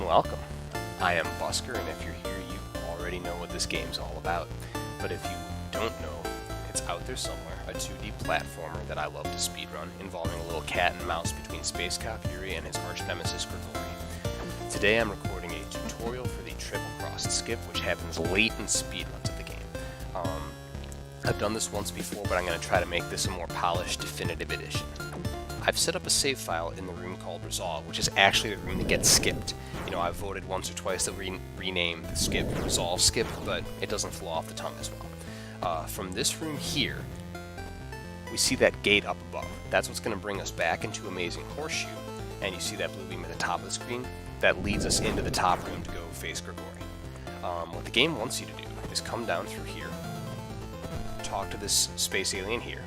and welcome. I am Busker, and if you're here, you already know what this game's all about. But if you don't know, it's out there somewhere, a 2D platformer that I love to speedrun, involving a little cat and mouse between Space Cop Yuri and his arch nemesis Grigori. Today I'm recording a tutorial for the triple crossed skip, which happens late in speedruns of the game. I've done this once before, but I'm going to try to make this a more polished, definitive edition. I've set up a save file in the room called Resolve, which is actually the room that gets skipped. You know, I've voted once or twice that we rename the skip Resolve Skip, but it doesn't flow off the tongue as well. From this room here, we see that gate up above. That's what's going to bring us back into Amazing Horseshoe, and you see that blue beam at the top of the screen? That leads us into the top room to go face Grigori. What the game wants you to do is come down through here, talk to this space alien here,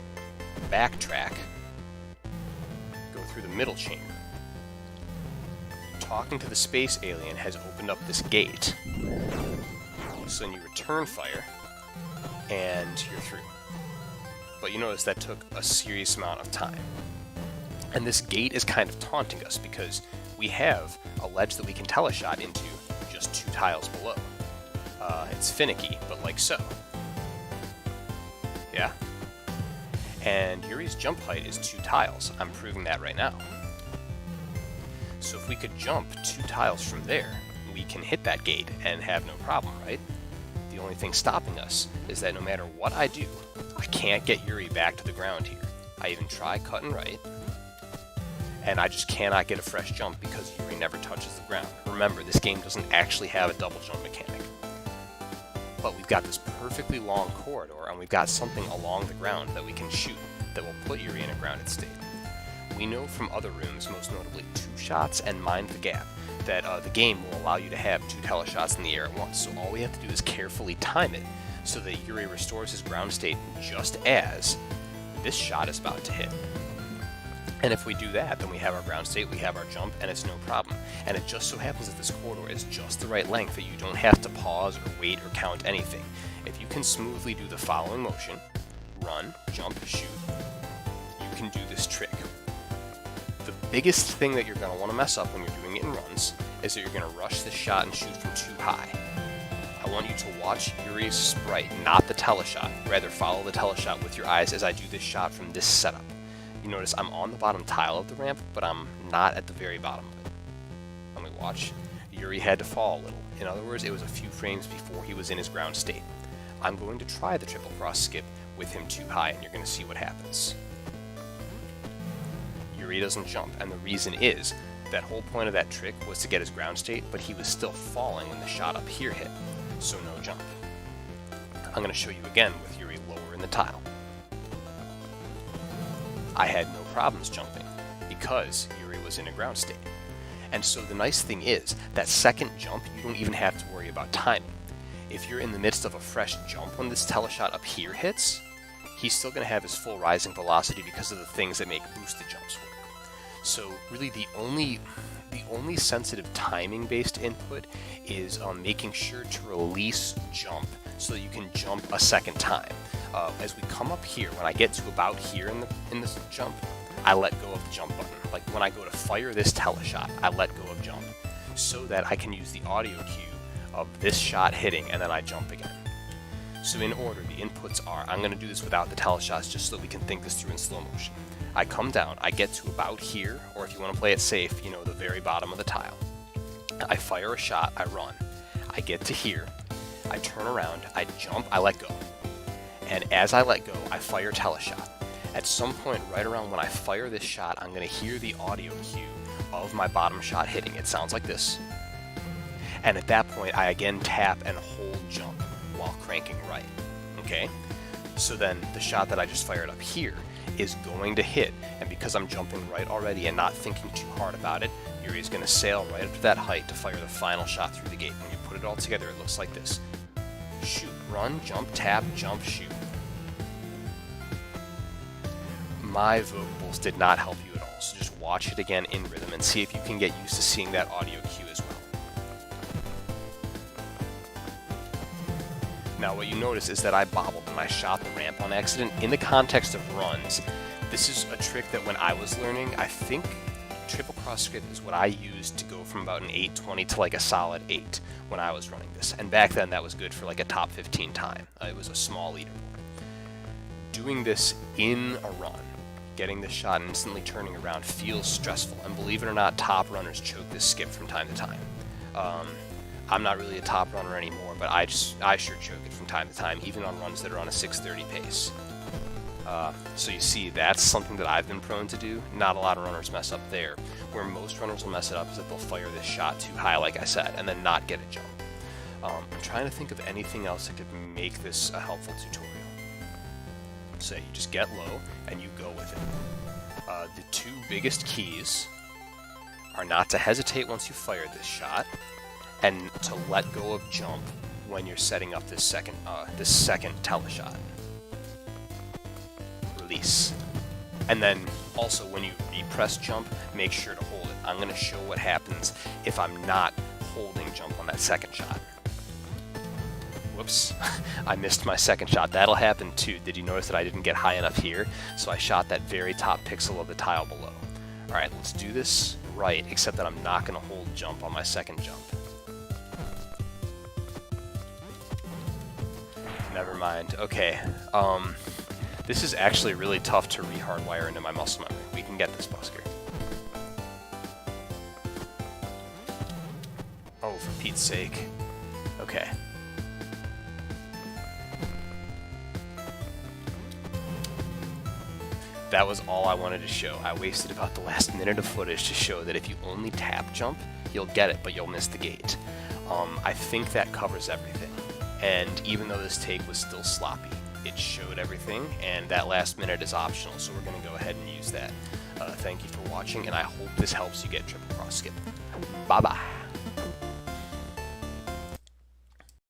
backtrack, go through the middle chamber. Talking to the space alien has opened up this gate, so then you return fire, and you're through. But you notice that took a serious amount of time. And this gate is kind of taunting us because we have a ledge that we can teleshot into just 2 tiles below. It's finicky, but like so. Yeah? And Yuri's jump height is 2 tiles. I'm proving that right now. So if we could jump 2 tiles from there, we can hit that gate and have no problem, right? The only thing stopping us is that no matter what I do, I can't get Yuri back to the ground here. I even try cut and right, and I just cannot get a fresh jump because Yuri never touches the ground. Remember, this game doesn't actually have a double jump mechanic. But we've got this perfectly long corridor, and we've got something along the ground that we can shoot that will put Yuri in a grounded state. We know from other rooms, most notably 2 shots and Mind the Gap, that the game will allow you to have 2 teleshots in the air at once, so all we have to do is carefully time it so that Yuri restores his ground state just as this shot is about to hit. And if we do that, then we have our ground state, we have our jump, and it's no problem. And it just so happens that this corridor is just the right length that you don't have to pause or wait or count anything. If you can smoothly do the following motion, run, jump, shoot, you can do this trick. The biggest thing that you're going to want to mess up when you're doing it in runs is that you're going to rush this shot and shoot from too high. I want you to watch Yuri's sprite, not the teleshot. Rather, follow the teleshot with your eyes as I do this shot from this setup. You notice I'm on the bottom tile of the ramp, but I'm not at the very bottom of it. Let me watch. Yuri had to fall a little. In other words, it was a few frames before he was in his ground state. I'm going to try the triple cross skip with him too high, and you're going to see what happens. Yuri doesn't jump, and the reason is that whole point of that trick was to get his ground state, but he was still falling when the shot up here hit, so no jump. I'm going to show you again with Yuri lower in the tile. I had no problems jumping because Yuri was in a ground state. And so the nice thing is, that second jump, you don't even have to worry about timing. If you're in the midst of a fresh jump when this teleshot up here hits, he's still going to have his full rising velocity because of the things that make boosted jumps work. So really the only sensitive timing-based input is making sure to release jump so that you can jump a second time. As we come up here, when I get to about here in this jump, I let go of the jump button. Like when I go to fire this teleshot, I let go of jump so that I can use the audio cue of this shot hitting and then I jump again. So in order, the inputs are, I'm going to do this without the teleshots just so that we can think this through in slow motion. I come down, I get to about here, or if you want to play it safe, you know, the very bottom of the tile. I fire a shot, I run. I get to here, I turn around, I jump, I let go. And as I let go, I fire teleshot. At some point right around when I fire this shot, I'm going to hear the audio cue of my bottom shot hitting. It sounds like this. And at that point, I again tap and hold jump while cranking right. Okay? So then the shot that I just fired up here is going to hit, and because I'm jumping right already and not thinking too hard about it, Yuri's going to sail right up to that height to fire the final shot through the gate. When you put it all together, it looks like this. Shoot, run, jump, tap, jump, shoot. My vocables did not help you at all, so just watch it again in rhythm and see if you can get used to seeing that audio cue as well. Now what you notice is that I bobbled and I shot the ramp on accident. In the context of runs, this is a trick that when I was learning, I think triple cross skip is what I used to go from about an 8:20 to like a solid 8 when I was running this. And back then that was good for like a top 15 time. It was a small leaderboard. Doing this in a run, getting the shot and instantly turning around feels stressful. And believe it or not, top runners choke this skip from time to time. I'm not really a top runner anymore, but I sure choke it from time to time, even on runs that are on a 6:30 pace. So you see, that's something that I've been prone to do. Not a lot of runners mess up there. Where most runners will mess it up is that they'll fire this shot too high, like I said, and then not get a jump. I'm trying to think of anything else that could make this a helpful tutorial. So you just get low and you go with it. The two biggest keys are not to hesitate once you fire this shot, and to let go of jump when you're setting up this second teleshot. Release. And then also when you repress jump, make sure to hold it. I'm going to show what happens if I'm not holding jump on that second shot. Whoops, I missed my second shot. That'll happen too. Did you notice that I didn't get high enough here? So I shot that very top pixel of the tile below. Alright, let's do this right, except that I'm not going to hold jump on my second jump. Never mind. Okay, this is actually really tough to re-hardwire into my muscle memory. We can get this, Busker. Oh, for Pete's sake. Okay. That was all I wanted to show. I wasted about the last minute of footage to show that if you only tap jump, you'll get it, but you'll miss the gate. I think that covers everything. And even though this take was still sloppy, it showed everything, and that last minute is optional, so we're going to go ahead and use that. Thank you for watching, and I hope this helps you get triple cross skip. Bye-bye.